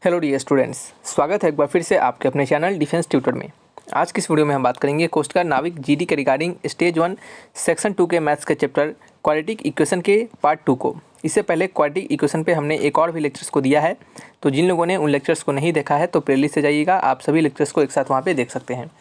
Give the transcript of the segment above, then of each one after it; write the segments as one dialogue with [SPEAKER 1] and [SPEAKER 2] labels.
[SPEAKER 1] Hello dear students, स्वागत है एक बार फिर से आपके अपने चैनल डिफेंस ट्यूटर में। आज की इस वीडियो में हम बात करेंगे कोस्ट गार्ड नाविक जीडी के रिगार्डिंग स्टेज 1 सेक्शन 2 के मैथ्स के चैप्टर क्वाड्रेटिक इक्वेशन के पार्ट 2 को। इससे पहले क्वाड्रेटिक इक्वेशन पे हमने एक और भी लेक्चर्स को दिया है, तो जिन लोगों ने उन लेक्चर्स को नहीं देखा है तो प्लेलिस्ट से जाइएगा, आप सभी लेक्चर्स को एक साथ वहाँ पे देख सकते हैं।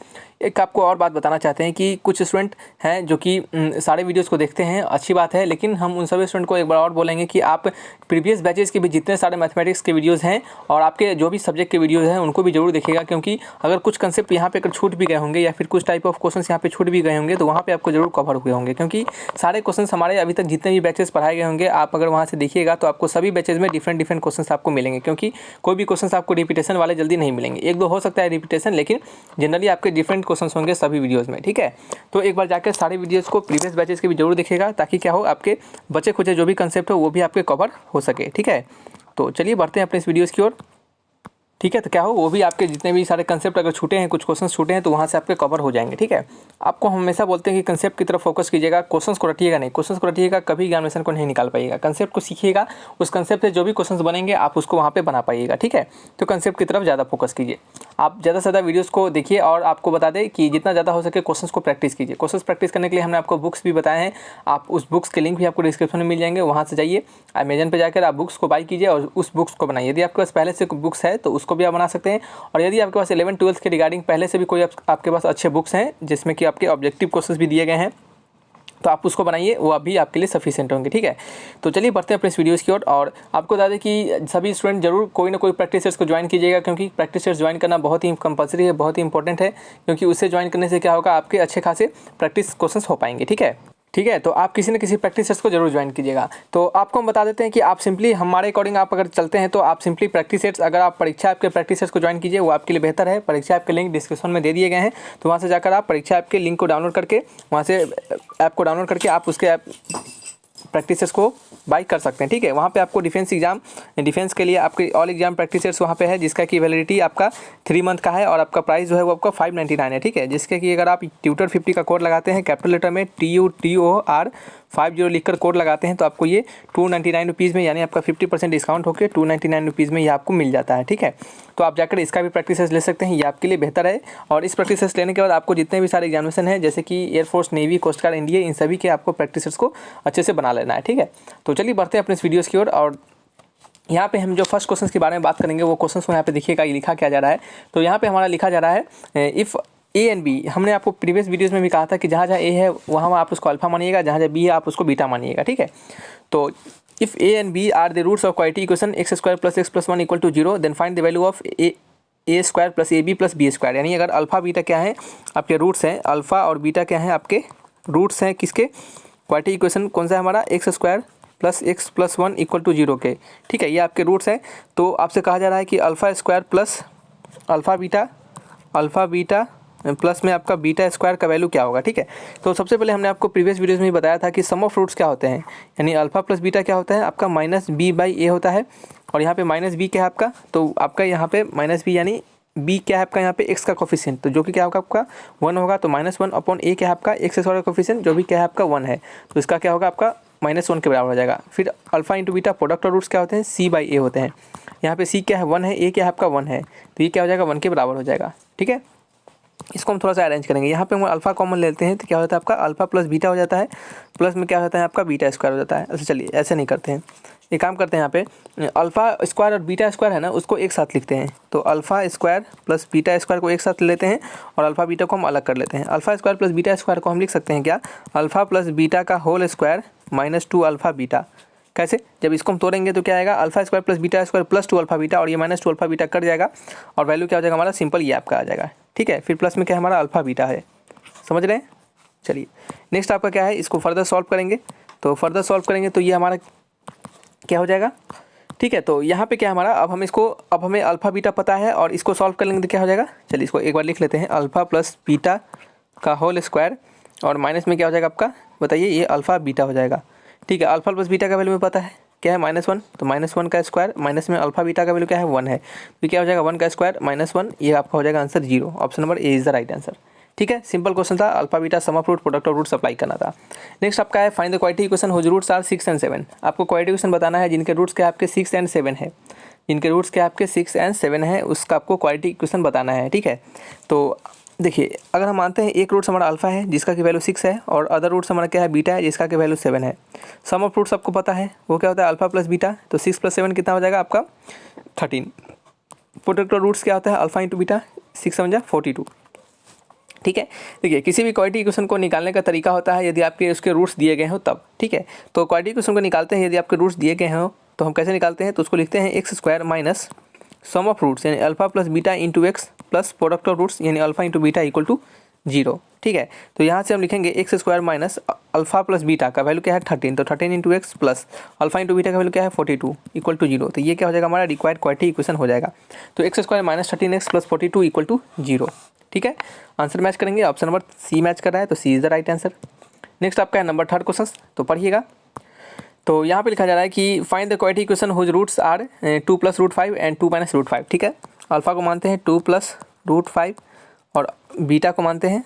[SPEAKER 1] एक आपको और बात बताना चाहते हैं कि कुछ स्टूडेंट हैं जो कि सारे वीडियोस को देखते हैं, अच्छी बात है, लेकिन हम उन सभी स्टूडेंट को एक बार और बोलेंगे कि आप प्रीवियस बैचेस के भी जितने सारे मैथमेटिक्स के वीडियोस हैं और आपके जो भी सब्जेक्ट के वीडियोस हैं उनको भी जरूर देखिएगा, क्योंकि अगर कुछ कंसेप्ट यहाँ पे अगर छूट भी गए होंगे या फिर कुछ टाइप ऑफ क्वेश्चंस यहाँ पे छूट भी गए होंगे तो वहाँ पे आपको जरूर कवर हुए होंगे, क्योंकि सारे क्वेश्चंस हमारे अभी तक जितने भी बैचेस पढ़ाए गए होंगे आप अगर वहाँ से देखिएगा तो आपको सभी बैचेस में डिफरेंट क्वेश्चंस आपको मिलेंगे, क्योंकि कोई भी क्वेश्चंस आपको रिपीटेशन वाले जल्दी नहीं मिलेंगे। एक दो हो सकता है रिपीटेशन, लेकिन जनरली आपके डिफरेंट क्वेश्चंस होंगे सभी वीडियोस में, ठीक है। तो एक बार जाकर सारे वीडियोस को प्रीवियस बैचेस के भी जरूर देखिएगा, ताकि क्या हो आपके बचे खुचे जो भी कंसेप्ट हो वो भी आपके कवर हो सके, ठीक है। तो चलिए बढ़ते हैं अपने इस वीडियोस की ओर, ठीक है। तो क्या हो वो भी आपके जितने भी सारे कंसेप्ट अगर छूटे हैं, कुछ क्वेश्चंस छूटे हैं तो वहाँ से आपके कवर हो जाएंगे, ठीक है। आपको हमेशा बोलते हैं कि कंसेप्ट की तरफ फोकस कीजिएगा, क्वेश्चंस को रटिएगा नहीं। क्वेश्चंस को रटिएगा कभी एग्जामिनेशन को नहीं निकाल पाइएगा। कंसेप्ट को सीखिएगा, उस कंसेप्ट से जो भी क्वेश्चंस बनेंगे आप उसको वहाँ पे बना पाइएगा, ठीक है। तो कंसेप्ट की तरफ ज़्यादा फोकस कीजिए, आप ज़्यादा से ज़्यादा वीडियोज़ को देखिए और आपको बता दें कि जितना ज़्यादा हो सके क्वेश्चंस को प्रैक्टिस कीजिए। क्वेश्चंस प्रैक्टिस करने के लिए हमने आपको बुक्स भी बताए हैं, आप उस बुक्स के लिंक भी आपको डिस्क्रिप्शन में मिल जाएंगे, वहाँ से जाइए अमेजन पे जाकर आप बुक्स को बाई कीजिए और उस बुक्स को बनाइए। यदि आपके पास पहले से बुक्स है तो उसको भी आप बना सकते हैं, और यदि आपके पास 11-12 के रिगार्डिंग पहले से भी कोई आपके पास अच्छे बुक्स हैं जिसमें कि आपके ऑब्जेक्टिव क्वेश्चंस भी दिए गए हैं तो आप उसको बनाइए, वो अभी आपके लिए सफिशिएंट होंगे, ठीक है। तो चलिए बढ़ते हैं अपने इस वीडियोज़ की ओर। और आपको बता दें कि सभी स्टूडेंट जरूर कोई ना कोई प्रैक्टिस सेट्स को ज्वाइन कीजिएगा, क्योंकि प्रैक्टिस सेट्स ज्वाइन करना बहुत ही कंपलसरी है, बहुत ही इंपॉर्टेंट है, क्योंकि उससे ज्वाइन करने से क्या होगा आपके अच्छे खासे प्रैक्टिस क्वेश्चंस हो पाएंगे, ठीक है। ठीक है, तो आप किसी न किसी प्रैक्टिस सेट्स को जरूर ज्वाइन कीजिएगा। तो आपको हम बता देते हैं कि आप सिंपली हमारे अकॉर्डिंग आप अगर चलते हैं तो आप सिंपली प्रैक्टिस सेट्स, अगर आप परीक्षा ऐप के प्रैक्टिस सेट्स को ज्वाइन कीजिए, वो आपके लिए बेहतर है। परीक्षा ऐप के लिंक डिस्क्रिप्शन में दे दिए गए हैं, तो वहाँ से जाकर आप परीक्षा ऐप के लिंक को डाउनलोड करके, वहाँ से ऐप को डाउनलोड करके आप उसके ऐप प्रैक्टिसेस को बाई कर सकते हैं, ठीक है। वहाँ पे आपको डिफेंस के लिए आपके ऑल एग्जाम प्रैक्टिसेस वहाँ पे है, जिसका की वैलिडिटी आपका 3 मंथ का है और आपका प्राइस जो है वो आपका 599 है, ठीक है। जिसके कि अगर आप ट्यूटर 50 का कोड लगाते हैं कैपिटल लेटर में TUTOR 50 लिखकर कोड लगाते हैं तो आपको ये 299 रुपीज़ में, यानी आपका 50% डिस्काउंट होकर 299 रुपीज़ में ये आपको मिल जाता है, ठीक है। तो आप जाकर इसका भी प्रैक्टिसेस ले सकते हैं, ये आपके लिए बेहतर है। और इस प्रैक्टिसेस लेने के बाद आपको जितने भी सारे एग्जामिनेशन हैं, जैसे कि air force, navy, coast guard, India, इन सभी के आपको प्रैक्टिसेस को अच्छे से बना लेना है, ठीक है। तो चलिए बढ़ते हैं अपने इस वीडियोज़ की ओर। और यहाँ पे हम जो फर्स्ट क्वेश्चन के बारे में बात करेंगे वो क्वेश्चन को यहाँ पे देखिएगा, ये लिखा क्या जा रहा है। तो यहाँ पे हमारा लिखा जा रहा है इफ़ A एंड B, हमने आपको प्रीवियस वीडियोस में भी कहा था कि जहाँ जहाँ A है वहाँ आप उसको अल्फा मानिएगा, जहाँ जहाँ B है आप उसको बीटा मानिएगा, ठीक है। तो if A and B are the roots of quadratic equation x² + x + 1 = 0, then find the value of A² + AB + B²। यानी अगर अल्फा बीटा क्या है आपके रूट्स हैं, अल्फा और बीटा क्या है आपके रूट्स हैं किसके, क्वाड्रेटिक इक्वेशन कौन सा है हमारा x² + x + 1 = 0 के, ठीक है। ये आपके रूट्स हैं। तो आपसे कहा जा रहा है कि α² प्लस अल्फ़ा बीटा प्लस में आपका β² का वैल्यू क्या होगा, ठीक है। तो सबसे पहले हमने आपको प्रीवियस वीडियोस में ही बताया था कि सम ऑफ रूट्स क्या होते हैं, यानी अल्फा प्लस बीटा क्या होता है आपका -b/a होता है, और यहाँ पे -b क्या है आपका, तो आपका यहाँ पे -b यानी b क्या है आपका यहाँ पे x का कोफिशिएंट, तो जो कि क्या होगा आपका 1 होगा, तो -1/a क्या है आपका x² का कोफिशिएंट जो भी क्या है आपका 1 है, तो इसका क्या होगा आपका -1 के बराबर हो जाएगा। फिर अल्फा इंटू बीटा प्रोडक्ट और रूट्स क्या होते हैं c/a होते हैं, यहाँ पे c क्या है 1 है, a क्या है आपका 1 है, तो ये क्या हो जाएगा 1 के बराबर हो जाएगा, ठीक है। इसको हम थोड़ा सा अरेंज करेंगे, यहाँ पे हम अल्फा कॉमन लेते हैं तो क्या होता है आपका अल्फा प्लस बीटा हो जाता है, प्लस में क्या होता है आपका β² हो जाता है। अच्छा चलिए ऐसे नहीं करते हैं, एक काम करते हैं, यहाँ पे अल्फा स्क्वायर और β² है ना उसको एक साथ लिखते हैं, तो α² प्लस β² को एक साथ लेते हैं और अल्फा बीटा को हम अलग कर लेते हैं। α² प्लस β² को हम लिख सकते हैं क्या, अल्फा प्लस बीटा का होल स्क्वायर -2 अल्फा बीटा। कैसे, जब इसको हम तोड़ेंगे तो क्या आएगा α² प्लस β² प्लस 2 अल्फा बीटा, और ये -2 अल्फा बीटा कट जाएगा और वैल्यू क्या हो जाएगा हमारा सिंपल ये आपका आ जाएगा, ठीक है। फिर प्लस में क्या है हमारा अल्फा बीटा है, समझ रहे हैं। चलिए नेक्स्ट आपका क्या है, इसको फर्दर सॉल्व करेंगे, तो फर्दर सॉल्व करेंगे तो ये हमारा क्या हो जाएगा, ठीक है। तो यहाँ पे क्या हमारा अब हमें अल्फा बीटा पता है और इसको सॉल्व कर लेंगे तो क्या हो जाएगा, चलिए इसको एक बार लिख लेते हैं, अल्फा प्लस बीटा का होल स्क्वायर और माइनस में क्या हो जाएगा आपका बताइए, ये अल्फा बीटा हो जाएगा, ठीक है। अल्फा प्लस बीटा का वैल्यू में पता है क्या है -1, तो -1 का स्क्वायर माइनस में अल्फा बीटा का वैल्यू क्या है 1 है, तो क्या हो जाएगा 1 का स्क्वायर -1, ये आपका हो जाएगा answer 0। Option number A is the right answer, ठीक है। सिंपल क्वेश्चन था, alpha beta sum of root product of root supply करना था। नेक्स्ट आपका है find the quadratic equation whose roots are 6 and 7। आपको क्वाड्रेटिक इक्वेशन बताना है जिनके रूट्स क्या आपके 6 एंड 7 है। जिनके रूट्स क्या आपके 6 और 7 है, उसका आपको क्वाड्रेटिक इक्वेशन बताना है। ठीक है, तो देखिए अगर हम मानते हैं एक रूट्स हमारा अल्फा है जिसका की वैल्यू 6 है और अदर रूट्स हमारा क्या है बीटा है जिसका की वैल्यू 7 है। सम ऑफ रूट्स आपको पता है वो क्या होता है अल्फा प्लस बीटा, तो 6 + 7 कितना हो जाएगा आपका 13। प्रोडक्ट रूट्स क्या होता है अल्फा इंटू बीटा, 6 × 7 = 42। ठीक है, देखिए किसी भी क्वाड्रेटिक इक्वेशन को निकालने का तरीका होता है यदि आपके उसके रूट्स दिए गए हो तब। ठीक है, तो क्वाड्रेटिक इक्वेशन को निकालते हैं यदि आपके रूट्स दिए गए हो तो हम कैसे निकालते हैं, तो उसको लिखते हैं x² minus sum of roots यानी alpha plus beta into x plus product of roots यानी alpha into beta equal to 0। ठीक है, तो यहाँ से हम लिखेंगे x² minus alpha plus beta का वैल्यू क्या है 13, तो 13 into x plus alpha into beta का वैल्यू क्या है 42 इक्वल टू 0। तो ये क्या हो जाएगा हमारा रिक्वायर्ड क्वाड्रेटिक इक्वेशन हो जाएगा। तो x² minus 13x plus 42 equal to 0। ठीक है, आंसर मैच करेंगे, ऑप्शन नंबर सी मैच कर रहा है, तो C is the right answer. Next आपका है नंबर 3 क्वेश्चन, तो पढ़िएगा। तो यहाँ पे लिखा जा रहा है कि find the quadratic equation whose roots are 2 + √5 and 2 - √5। ठीक है, अल्फा को मानते हैं 2 + √5 और बीटा को मानते हैं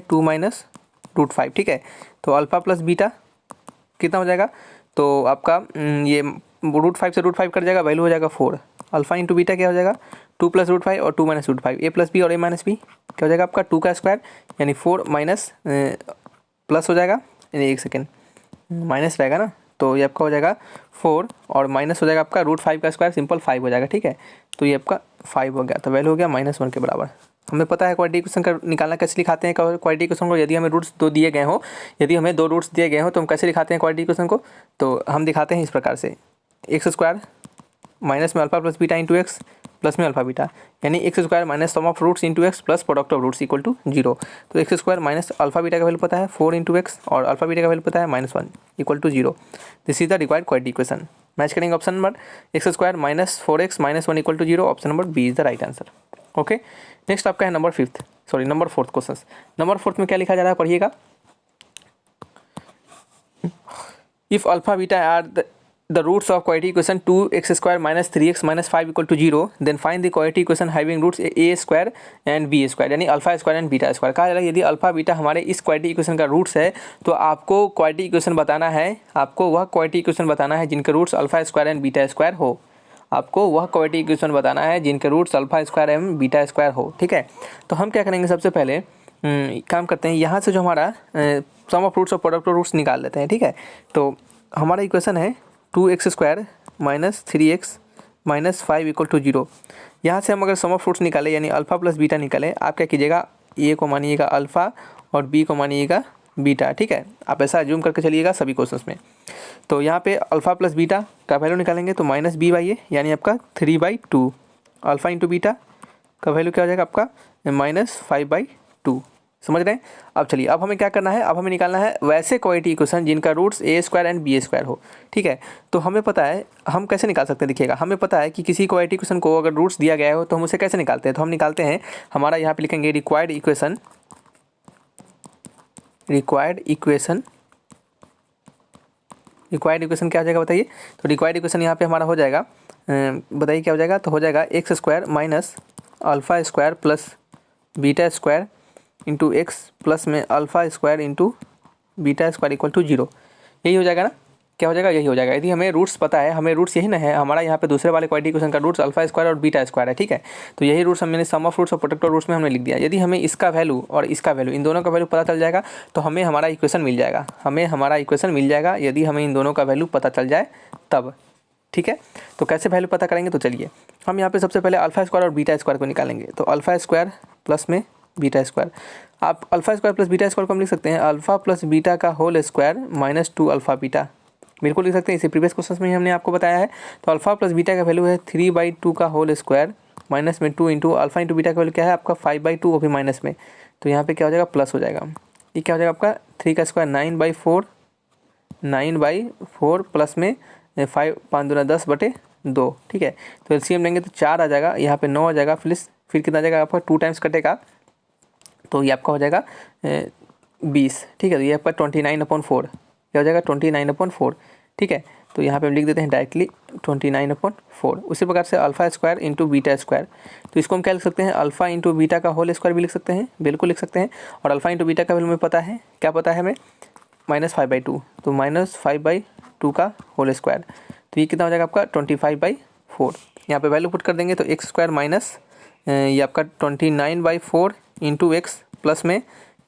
[SPEAKER 1] 2 - √5। ठीक है, तो अल्फा प्लस बीटा कितना हो जाएगा, तो आपका ये √5 से √5 कट जाएगा, वैल्यू हो जाएगा 4। अल्फा इंटू बीटा क्या हो जाएगा 2 + √5 और 2 - √5, a + b और a - b क्या हो जाएगा आपका 2 का स्क्वायर यानी 4 माइनस प्लस हो जाएगा, यानी एक सेकेंड माइनस रहेगा ना, तो ये आपका हो जाएगा 4 और माइनस हो जाएगा आपका √5 का स्क्वायर सिंपल 5 हो जाएगा। ठीक है, तो ये आपका 5 हो गया, तो वैल्यू हो गया -1 के बराबर। हमें पता है क्वाड्रेटिक इक्वेशन का निकालना कैसे लिखाते हैं क्वाड्रेटिक इक्वेशन को, यदि हमें रूट्स 2 दिए गए हो, यदि हमें 2 रूट्स दिए गए हो तो हम कैसे लिखाते हैं क्वाड्रेटिक इक्वेशन को, तो हम दिखाते हैं इस प्रकार से x² माइनस में alpha plus beta into x plus में अल्फा बीटा यानी x² minus sum of roots into x plus product of roots equal to 0। तो x² माइनस अल्फा बीटा का वैल्यू पता है 4 इंटू एक्स और अल्फा बीटा का value पता है -1 equal to 0। This is the required quadratic equation. Match करेंगे option number x² minus 4x minus 1 equal to 0, option number B is the right answer. Okay, next आपका है number 4th question. Number 4th में क्या लिखा जा रहा है पढ़िएगा। If alpha beta are the roots of quadratic equation 2x² minus 3x minus 5 equal to 0, then find the quadratic equation having roots a² and b², यानी alpha square and beta square. कहा जा रहा है यदि अल्फा बीटा हमारे इस quadratic equation का roots है तो आपको क्वाड्रेटिक इक्वेशन बताना है, आपको वह क्वाड्रेटिक इक्वेशन बताना है जिनके roots alpha square and beta square हो। आपको वह क्वाड्रेटिक इक्वेशन बताना है जिनके roots alpha square and beta square हो। ठीक है, तो हम क्या करेंगे, सबसे पहले काम करते हैं, यहाँ से जो हमारा सम ऑफ रूट्स और प्रोडक्ट ऑफ रूट्स निकाल लेते हैं। ठीक है, तो हमारा इक्वेशन है 2x² minus 3x minus 5 equal to 0। यहाँ से हम अगर सम ऑफ रूट्स निकालें यानी अल्फा प्लस बीटा निकालें, आप क्या कीजिएगा ए को मानिएगा अल्फा और बी को मानिएगा बीटा। ठीक है, आप ऐसा अज्यूम करके चलिएगा सभी क्वेश्चंस में। तो यहाँ पे अल्फा प्लस बीटा का वैल्यू निकालेंगे तो -b/a यानी आपका 3/2। अल्फा इंटू बीटा का वैल्यू क्या हो जाएगा आपका -5/2। समझ रहे हैं। अब चलिए, अब हमें क्या करना है, अब हमें निकालना है वैसे क्वाड्रेटिक इक्वेशन जिनका रूट्स a² एंड b² हो। ठीक है, तो हमें पता है हम कैसे निकाल सकते हैं। देखिएगा, हमें पता है कि किसी क्वाड्रेटिक इक्वेशन को अगर रूट्स दिया गया हो तो हम उसे कैसे निकालते हैं। तो हम निकालते हैं, हमारा यहाँ पे लिखेंगे रिक्वायर्ड इक्वेशन क्या हो जाएगा बताइए। तो रिक्वायर्ड इक्वेशन यहाँ पे हमारा हो जाएगा, बताइए क्या हो जाएगा। तो हो जाएगा x² minus alpha square plus beta square into x plus में alpha square into beta square equal to 0। यही हो जाएगा ना, क्या हो जाएगा, यही हो जाएगा। यदि हमें रूट्स पता है, हमें रूट्स यही ना है, हमारा यहाँ पे दूसरे वाले क्वाड्रेटिक इक्वेशन का रूट्स अल्फा स्क्वायर और बीटा स्क्वायर है। ठीक है, तो यही रूट्स हमने सम ऑफ रूट्स और प्रोडक्ट ऑफ रूट्स में हमने लिख दिया। यदि हमें इसका वैल्यू और इसका वैल्यू, इन दोनों का वैल्यू पता चल जाएगा तो हमें हमारा इक्वेशन मिल जाएगा, यदि हमें इन दोनों का वैल्यू पता चल जाए तब। ठीक है, तो कैसे वैल्यू पता करेंगे, तो चलिए हम यहाँ पे सबसे पहले अल्फा स्क्वायर और बीटा स्क्वायर को निकालेंगे। तो अल्फा स्क्वायर प्लस में बीटा स्क्वायर, आप alpha square plus beta square को हम लिख सकते हैं अल्फा प्लस बीटा का whole square minus 2 alpha beta, बिल्कुल लिख सकते हैं। इसे प्रीवियस क्वेश्चन में ही हमने आपको बताया है। तो अल्फा प्लस बीटा का वैल्यू है 3/2 का होल स्क्वायर माइनस में 2 इंटू अल्फा इंटू बीटा का वैल्यू क्या है आपका 5/2, वो भी माइनस में, तो यहाँ पे क्या हो जाएगा प्लस हो जाएगा। ये क्या हो जाएगा आपका 3 का स्क्वायर 9/4 प्लस में 5 5 दूना 10/2। ठीक है, तो एलसीएम लेंगे तो 4 आ जाएगा, यहाँ पे 9 आ जाएगा, फिर कितना आ जाएगा आपका 2 टाइम्स कटेगा तो ये आपका हो जाएगा 20। ठीक है, तो ये आपका 29/4 क्या हो जाएगा 29/4। ठीक है, तो यहाँ पे हम लिख देते हैं डायरेक्टली 29/4। उसी प्रकार से alpha square into beta square, तो इसको हम क्या लिख सकते हैं अल्फा इंटू बीटा का होल स्क्वायर भी लिख सकते हैं, बिल्कुल लिख सकते हैं। और अल्फा इंटू बीटा का वैल्यू हमें पता है, क्या पता है हमें -5/2, तो -5/2 का होल स्क्वायर। तो ये कितना हो जाएगा आपका 25/4। यहाँ पे वैल्यू पुट कर देंगे तो एक्स स्क्वायर माइनस ये आपका 29/4 इंटू एक्स प्लस में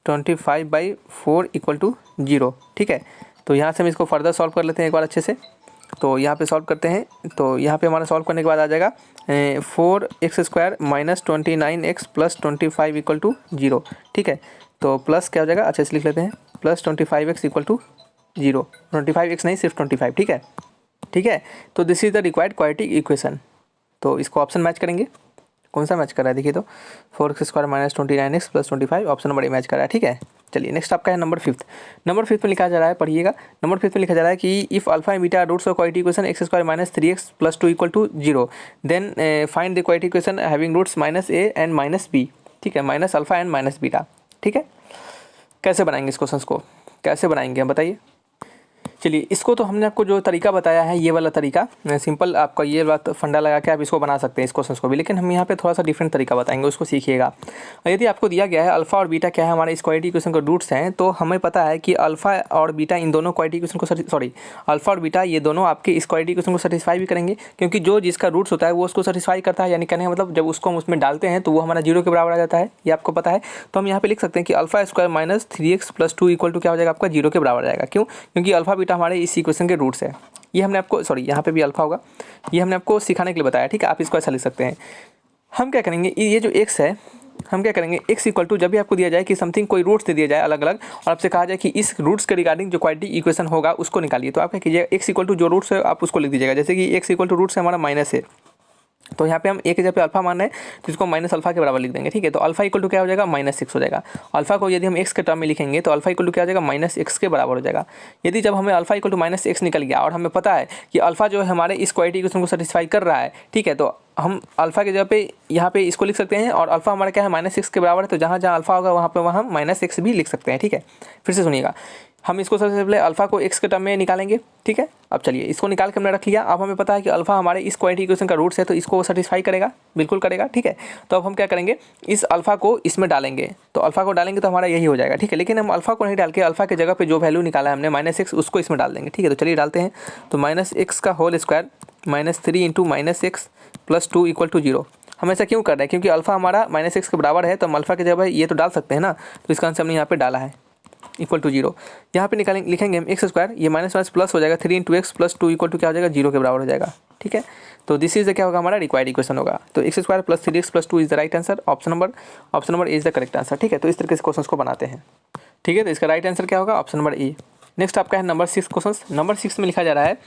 [SPEAKER 1] 25/4 इक्वल टू 0। ठीक है, तो यहाँ से हम इसको फर्दर सॉल्व कर लेते हैं एक बार अच्छे से। तो यहाँ पे सॉल्व करते हैं तो यहाँ पे हमारा सॉल्व करने के बाद आ जाएगा 4x² minus 29x plus 25 equal to 0। ठीक है, तो प्लस क्या हो जाएगा, अच्छे से लिख लेते हैं, plus 25x equal to 0। 25x नहीं, सिर्फ 25। ठीक है, ठीक है, तो this is the required quadratic equation. तो इसको ऑप्शन मैच करेंगे, कौन सा मैच कर रहा है देखिए, तो 4x² minus 29x plus 25 option number ए मैच कर रहा है। ठीक है, चलिए नेक्स्ट आपका है नंबर 5। नंबर 5 में लिखा जा रहा है, पढ़िएगा। नंबर 5 में लिखा जा रहा है कि if alpha and beta roots of quadratic equation x² minus 3x plus 2 equal to 0 then find the quadratic equation having roots minus a and minus b। ठीक है, minus alpha and minus beta. ठीक है, कैसे बनाएंगे इस question को, कैसे बनाएंगे हम बताइए। चलिए, इसको तो हमने आपको जो तरीका बताया है ये वाला तरीका सिंपल, आपका ये बात फंडा लगा के आप इसको बना सकते हैं इस क्वेश्चन को भी, लेकिन हम यहाँ पे थोड़ा सा डिफरेंट तरीका बताएंगे, उसको सीखिएगा। यदि आपको दिया गया है अल्फा और बीटा क्या है हमारे इस क्वाड्रेटिक इक्वेशन के रूट्स हैं, तो हमें पता है कि अल्फा और बीटा इन दोनों क्वाड्रेटिक इक्वेशन को अल्फा और बीटा ये दोनों आपके इस क्वाड्रेटिक इक्वेशन को सेटिस्फाई भी करेंगे, क्योंकि जो जिसका रूट्स होता है वो उसको सेटिस्फाई करता है। यानी कहने का मतलब जब उसको हम उसमें डालते हैं तो वो हमारा 0 के बराबर आ जाता है, ये आपको पता है। तो हम यहाँ पे लिख सकते हैं कि alpha square minus 3x plus 2 equal to क्या हो जाएगा आपका 0 के बराबर आ जाएगा। क्यों? क्योंकि अल्फा बीटा हमारे इस इक्वेशन के रूट्स है। ये हमने आपको यहाँ पे भी अल्फा होगा, ये हमने आपको सिखाने के लिए बताया। ठीक है, आप इसको ऐसा लिख सकते हैं। हम क्या करेंगे, ये जो x है, हम क्या करेंगे, x इक्वल टू जब भी आपको दिया जाए कि समथिंग कोई रूट्स दे दिया जाए अलग अलग और आपसे कहा जाए कि इस रूट्स के रिगार्डिंग जो क्वाड्रेटिक इक्वेशन होगा उसको निकालिए, तो आप क्या कीजिएगा, x इक्वल टू जो रूट्स है आप उसको लिख दीजिएगा। जैसे कि x इक्वल टू रूट्स है हमारा माइनस है, तो यहाँ पे हम एक जगह पे अल्फा मान रहे हैं तो इसको माइनस अल्फा के बराबर लिख देंगे। ठीक है, तो अल्फा इक्वल टू क्या हो जाएगा, -6 हो जाएगा। अल्फा को यदि हम x के टर्म में लिखेंगे तो अल्फा इक्वल टू क्या हो जाएगा, -x के बराबर हो जाएगा। यदि जब हमें अल्फा इक्वल टू -x निकल गया और हमें पता है कि अल्फा जो है हमारे इस क्वाड्रेटिक इक्वेशन को सेटिस्फाई कर रहा है, ठीक है, तो हम अल्फा की जगह पे यहाँ पे इसको लिख सकते हैं और अल्फा हमारा क्या है -6 के बराबर है, तो जहाँ जहाँ अल्फा होगा वहाँ पे वहाँ -x भी लिख सकते हैं। ठीक है, फिर से सुनिएगा, हम इसको सबसे पहले अल्फा को x के टर्म में निकालेंगे। ठीक है, अब चलिए इसको निकाल के हमने रख लिया। अब हमें पता है कि अल्फा हमारे इस क्वाड्रेटिक इक्वेशन का रूट्स है, तो इसको सेटिस्फाई करेगा, बिल्कुल करेगा। ठीक है, तो अब हम क्या करेंगे, इस अल्फा को इसमें डालेंगे, तो अल्फा को डालेंगे तो हमारा यही हो जाएगा। ठीक है, लेकिन हम अल्फा को नहीं डाल के अल्फा की जगह पे जो वैल्यू निकाला है हमने -x उसको इसमें डाल देंगे। ठीक है, तो चलिए डालते हैं, तो -x का whole square -3 into -x plus 2 equal to 0। हम ऐसा क्यों कर रहे हैं, क्योंकि अल्फा हमारा -x के बराबर है, तो हम अल्फा की जगह ये तो डाल सकते हैं ना, तो इसका आंसर हमने यहाँ पे डाला है इक्वल टू 0। यहाँ पे निकालेंगे, लिखेंगे हम x स्क्वायर, ये माइनस माइनस प्लस हो जाएगा, 3 into x plus 2 equal to क्या हो जाएगा, 0 के बराबर हो जाएगा। ठीक है, तो दिस इज द क्या होगा हमारा रिक्वायर्ड इक्वेशन होगा। तो x square plus 3x plus 2 is the right answer, option number is the correct answer. ठीक है, तो इस तरीके से क्वेश्चन को बनाते हैं। ठीक है, तो इसका राइट आंसर क्या होगा, ऑप्शन नंबर ए। नेक्स्ट आपका है नंबर 6 क्वेश्चन। नंबर 6 में लिखा जा रहा है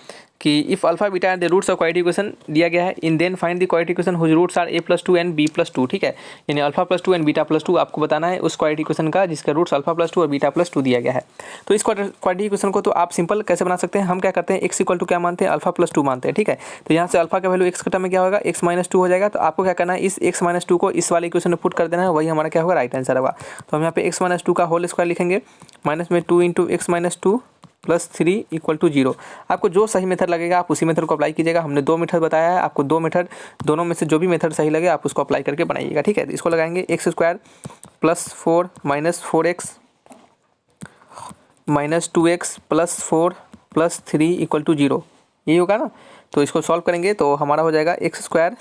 [SPEAKER 1] कि if alpha beta the roots of quadratic equation दिया गया है, इन then find the quadratic equation whose roots are a+2 and b+2। ठीक है, यानी अल्फा +2 एंड बीटा+2 आपको बताना है उस क्वाड्रेटिक इक्वेशन का जिसका रूट्स अल्फा +2 और बीटा+2 दिया गया है। तो इस क्वाड्रेटिक इक्वेशन को तो आप सिंपल कैसे बना सकते हैं, हम क्या करते हैं, x इक्वल टू क्या मानते हैं, अल्फा +2 मानते हैं। ठीक है, तो यहाँ से अल्फा का वैल्यू x के टर्म में क्या होगा, x-2 हो जाएगा। तो आपको क्या करना है, इस x-2 को इस वाले इक्वेशन में पुट कर देना है, वही हमारा क्या होगा, राइट आंसर होगा। तो हम यहाँ पे x-2 का होल स्क्वायर लिखेंगे, माइनस में 2 into x-2 plus 3 equal to 0। आपको जो सही मेथड लगेगा आप उसी मेथड को अप्लाई कीजिएगा। हमने 2 मेथड बताया है, आपको 2 मेथड, दोनों में से जो भी मेथड सही लगे आप उसको अप्लाई करके बनाइएगा। ठीक है, तो इसको लगाएंगे x square plus 4 minus 4x minus 2x plus 4 plus 3 equal to 0, यही होगा ना। तो इसको सॉल्व करेंगे तो हमारा हो जाएगा x स्क्वायर,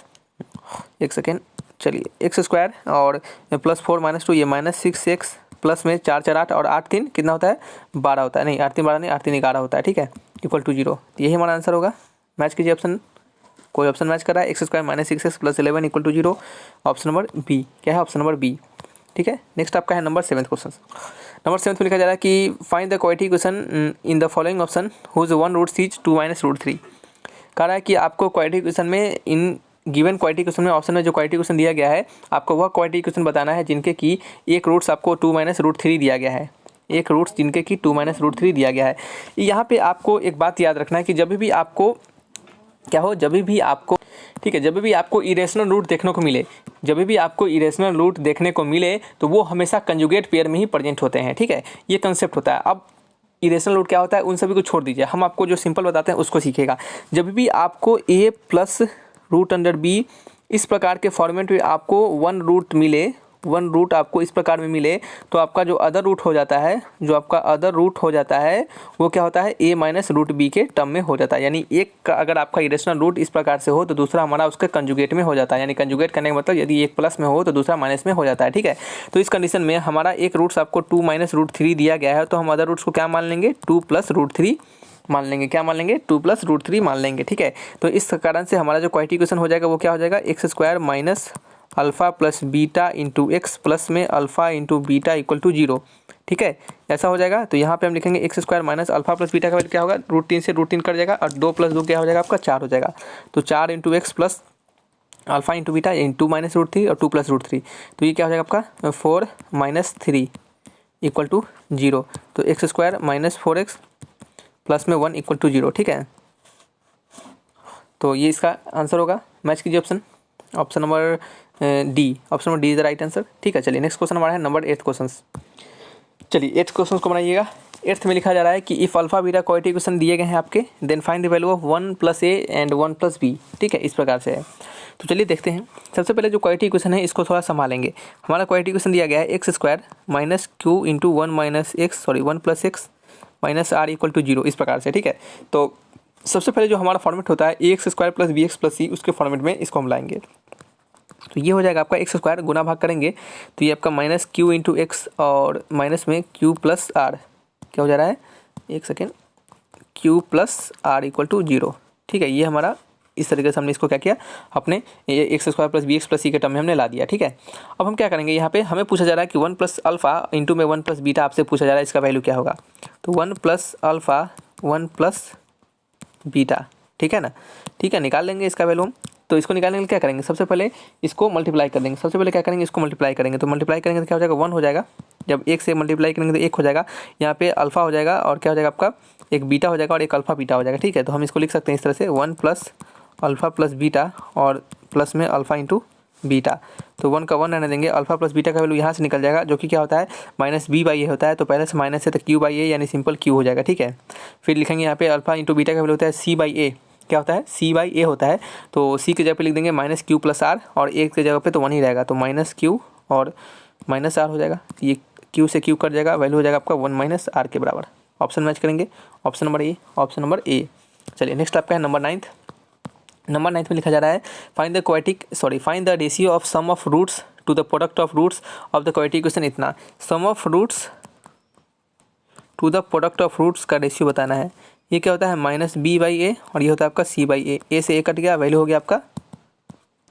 [SPEAKER 1] एक सेकेंड, चलिए x स्क्वायर और प्लस 4 माइनस 2 ये -6x प्लस में 4 4 8 और 8 3 कितना होता है, 12 होता है। नहीं 8 3 12 नहीं, 8 3 11 होता है। ठीक है, इक्वल टू 0, यही हमारा आंसर होगा। मैच कीजिए ऑप्शन, कोई ऑप्शन मैच कर रहा है, x square minus 6x plus 11 equal to 0, option number B. क्या है, ऑप्शन नंबर बी। ठीक है, नेक्स्ट आपका है नंबर 7 क्वेश्चन। नंबर 7 में लिखा जा रहा है कि find the quadratic equation in the following option whose one root is 2 - √3। कह रहा है कि आपको क्वाड्रेटिक इक्वेशन में इन गिवन क्वाड्रेटिक इक्वेशन में ऑप्शन में जो क्वाड्रेटिक इक्वेशन दिया गया है आपको वह क्वाड्रेटिक इक्वेशन बताना है जिनके की एक रूट्स आपको 2 - √3 दिया गया है, एक रूट्स जिनके की 2 - √3 दिया गया है। यहाँ पे आपको एक बात याद रखना है कि जब भी आपको क्या हो, जब भी आपको, ठीक है, जब भी आपको इरेशनल रूट देखने को मिले, जब भी आपको इरेशनल रूट देखने को मिले तो वो हमेशा कंजुगेट पेयर में ही प्रेजेंट होते हैं। ठीक है, ये कंसेप्ट होता है। अब इरेशनल रूट क्या होता है उन सभी को छोड़ दीजिए, हम आपको जो सिंपल बताते हैं उसको सीखेगा। जब भी आपको a plus root under b इस प्रकार के फॉर्मेट में आपको वन रूट मिले, वन रूट आपको इस प्रकार में मिले तो आपका जो अदर रूट हो जाता है, वो क्या होता है, a माइनस रूट बी के टर्म में हो जाता है। यानी एक का अगर आपका इरेशनल रूट इस प्रकार से हो तो दूसरा हमारा उसके कंजुगेट में हो जाता है। यानी कंजुगेट करने का मतलब यदि एक प्लस में हो तो दूसरा माइनस में हो जाता है, ठीक है। तो इस कंडीशन में हमारा एक रूट्स आपको 2 माइनस रूट 3 दिया गया है, तो हम अदर रूट्स को क्या मान लेंगे, 2 प्लस रूट 3 मान लेंगे। क्या मान लेंगे, 2 प्लस रूट 3 मान लेंगे, ठीक है। तो इस कारण से हमारा जो क्वाड्रेटिक इक्वेशन हो जाएगा वो क्या हो जाएगा, x square minus alpha plus beta into x plus में alpha into beta equal to 0, ठीक है, ऐसा हो जाएगा। तो यहाँ पे हम लिखेंगे x square minus alpha plus beta का वैल्यू क्या होगा, रूट 3 से रूट 3 कट जाएगा और 2 प्लस 2 क्या हो जाएगा आपका 4 हो जाएगा। तो 4 into x plus alpha into beta into minus root 3 और 2 प्लस रूट 3, तो ये क्या हो जाएगा आपका 4 माइनस 3 इक्वल टू 0। तो x square minus 4x plus में 1 इक्वल टू 0, ठीक है। तो ये इसका आंसर होगा। मैच कीजिए option number D is the right answer, ठीक है। चलिए नेक्स्ट क्वेश्चन हमारा है नंबर 8 क्वेश्चन। चलिए 8 क्वेश्चन को बनाइएगा। 8th में लिखा जा रहा है कि if alpha beta quadratic equation दिए गए हैं आपके, then find the value of 1 plus a and 1 plus b, ठीक है, इस प्रकार से है। तो चलिए देखते हैं। सबसे पहले जो क्वाड्रेटिक इक्वेशन है इसको थोड़ा संभालेंगे। हमारा क्वाड्रेटिक इक्वेशन दिया गया है x square minus q into 1 plus x minus r equal to 0, इस प्रकार से, ठीक है। तो सबसे पहले जो हमारा फॉर्मेट होता है a x square plus b x plus c, उसके फॉर्मेट में इसको हम लाएंगे। तो ये हो जाएगा आपका एक्स स्क्वायर, गुना भाग करेंगे तो ये आपका माइनस क्यू इंटू एक्स और माइनस में क्यू प्लस आर, क्या हो जा रहा है, एक second, q plus r equal to 0, ठीक है। ये हमारा इस तरीके से हमने इसको क्या किया, अपने ये x square plus b x plus c के टर्म में हमने ला दिया, ठीक है। अब हम क्या करेंगे, यहाँ पे हमें पूछा जा रहा है कि 1 प्लस अल्फा इंटू में 1 प्लस बीटा आपसे पूछा जा रहा है, इसका वैल्यू क्या होगा। तो 1 प्लस अल्फा 1 प्लस बीटा, ठीक है ना, ठीक है, निकाल लेंगे इसका वैल्यू हम। तो इसको निकालने के लिए क्या करेंगे, सबसे पहले इसको मल्टीप्लाई कर देंगे। सबसे पहले क्या करेंगे, इसको मल्टीप्लाई करेंगे। तो मल्टीप्लाई करेंगे तो क्या हो जाएगा, 1 हो जाएगा। जब 1 से मल्टीप्लाई करेंगे तो 1 हो जाएगा। यहाँ पे अल्फा हो जाएगा और क्या हो जाएगा आपका, एक बीटा हो जाएगा और एक अल्फा बीटा हो जाएगा, ठीक है। तो हम इसको लिख सकते हैं इस तरह से, 1 प्लस अल्फा प्लस बीटा और प्लस में अल्फा इंटू बीटा। तो 1 का 1 रहने देंगे, अल्फा प्लस बीटा का वैल्यू यहाँ से निकल जाएगा, जो कि क्या होता है माइनस बी बाई ए होता है। तो पहले से माइनस है तो क्यू बाई ए यानी सिंपल क्यू हो जाएगा, ठीक है। फिर लिखेंगे यहाँ पे अल्फा इंटू बीटा का वैल्यू होता है सी बाई ए, क्या होता है, सी बाई ए होता है। तो सी की जगह पे लिख देंगे माइनस क्यू प्लस आर और एक की जगह पे तो 1 ही रहेगा, तो माइनस क्यू और माइनस आर हो जाएगा। ये क्यू से क्यू कट जाएगा, वैल्यू हो जाएगा आपका 1 माइनस आर के बराबर। ऑप्शन मैच करेंगे, ऑप्शन नंबर ए। चलिए नेक्स्ट आपका है नंबर 9th में लिखा जा रहा है find the ratio of sum of roots to the product of roots of the quadratic equation इतना। Sum of roots to the product of roots का रेशियो बताना है। ये क्या होता है, माइनस बी बाई ए और ये होता है आपका सी बाई ए। ए से ए कट गया, वैल्यू हो गया आपका,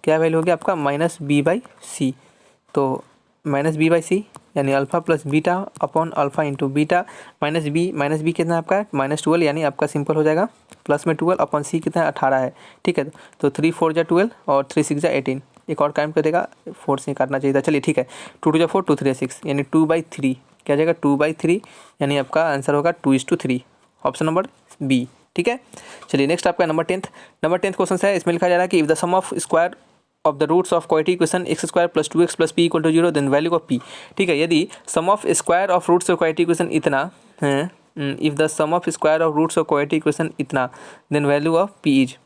[SPEAKER 1] क्या वैल्यू हो गया आपका, माइनस बी बाई सी। तो माइनस बी बाई सी यानी alpha plus beta upon alpha into beta minus b कितना आपका है, माइनस 12 यानी आपका सिंपल हो जाएगा, प्लस में 12 अपॉन सी कितना है 18 है, ठीक है। तो 3 4 जा 12 और 3 6 जा 18, एक और काम कर देगा, 4 से काटना चाहिए था, चलिए ठीक है। 2 2 जा 4 2 3 6 यानी 2/3, क्या जाएगा 2/3 यानी आपका आंसर होगा 2:3, ऑप्शन नंबर बी, ठीक है। चलिए नेक्स्ट आपका नंबर 10th क्वेश्चन है। इसमें लिखा जा रहा है कि if the sum of square of the roots of quadratic equation x square plus 2x plus p equal to 0 then value of p, ठीक है। यदि sum of square of roots of quadratic equation इतना है, if the sum of square of roots of quadratic equation इतना then value of p is.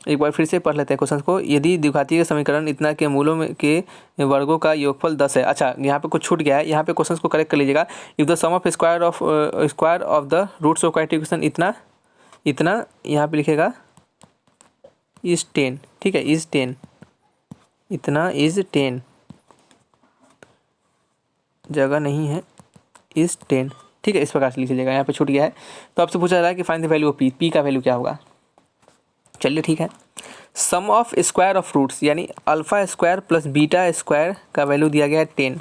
[SPEAKER 1] एक बार फिर से पढ़ लेते हैं क्वेश्चन को। यदि द्विघातीय समीकरण इतना के मूलों में के वर्गों का योगफल 10 है। अच्छा, यहाँ पे कुछ छूट गया है, यहाँ पे क्वेश्चन को करेक्ट कर लीजिएगा। If the sum of square of the roots of quadratic equation इतना यहाँ पे लिखेगा इज 10, ठीक है, इज 10, इतना इज 10, जगह नहीं है, इज 10, ठीक है, इस प्रकार से लिख लीजिएगा। यहाँ पे छूट गया है। तो आपसे पूछा जा रहा है कि find the value of P, P का वैल्यू क्या होगा। चलिए ठीक है, सम ऑफ स्क्वायर ऑफ रूट्स यानी alpha square plus beta square का वैल्यू दिया गया है 10,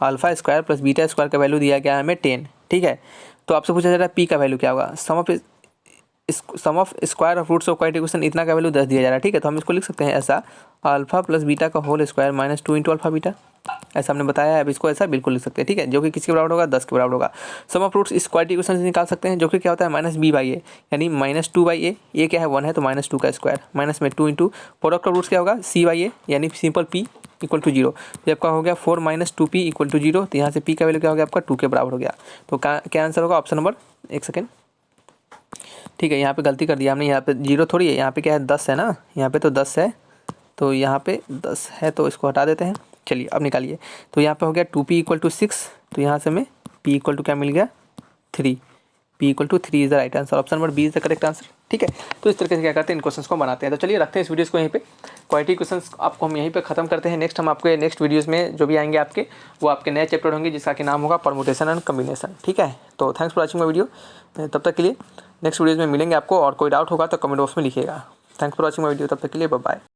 [SPEAKER 1] alpha square plus beta square का वैल्यू दिया गया है हमें 10, ठीक है। तो आपसे पूछा जा रहा है पी का वैल्यू क्या होगा। Sum of square of roots of quadratic equation इतना का वैल्यू 10 दिया जा रहा है, ठीक है। तो हम इसको लिख सकते हैं ऐसा, अल्फा प्लस बीटा का whole square minus 2 into alpha beta, ऐसा हमने बताया है। अब इसको ऐसा बिल्कुल लिख सकते हैं, ठीक है, जो कि किसके बराबर होगा, 10 के बराबर होगा। सम ऑफ रूट्स इस क्वाड्रेटिक इक्वेशन से निकाल सकते हैं, जो कि क्या होता है माइनस बी बाई ए यानी माइनस 2 बाई ए क्या है 1 है, तो माइनस 2 का स्क्वायर माइनस में 2 इंटू प्रोडक्ट ऑफ रूट्स क्या होगा सी बाई ए यानी सिंपल पी इक्वल टू 0। तो आपका हो गया 4 माइनस 2p इक्वल टू 0। तो यहाँ से p का वैल्यू क्या हो गया आपका 2 के बराबर हो गया। तो क्या आंसर होगा, ऑप्शन नंबर, एक सेकेंड, ठीक है, यहाँ पे गलती कर दिया हमने, यहाँ पे 0 थोड़ी है, यहाँ पे क्या है 10 है ना, यहाँ पे तो 10 है, तो यहाँ पे 10 है तो इसको हटा देते हैं। चलिए अब निकालिए। तो यहाँ पे हो गया 2p = 6, तो यहाँ से हमें p = क्या मिल गया 3, p = 3 is the right answer. Option number B is the correct answer. ठीक है, तो इस तरीके से क्या करते हैं, इन क्वेश्चंस को बनाते हैं। तो चलिए रखते हैं इस वीडियोस को यहीं पे। क्वालिटी क्वेश्चंस आपको हम यहीं पे खत्म करते हैं। नेक्स्ट हम आपके नेक्स्ट वीडियोस में जो भी आएंगे आपके, वो आपके नए चैप्टर होंगे जिसका कि नाम होगा परमुटेशन एंड कम्बिनेशन। ठीक है, तो thanks for watching my video. तब तक के लिए नेक्स्ट वीडियोज़ में मिलेंगे आपको, और कोई डाउट होगा तो कमेंट बॉक्स में लिखिएगा। Thanks for watching my video, तब तक के लिए बाय बाय।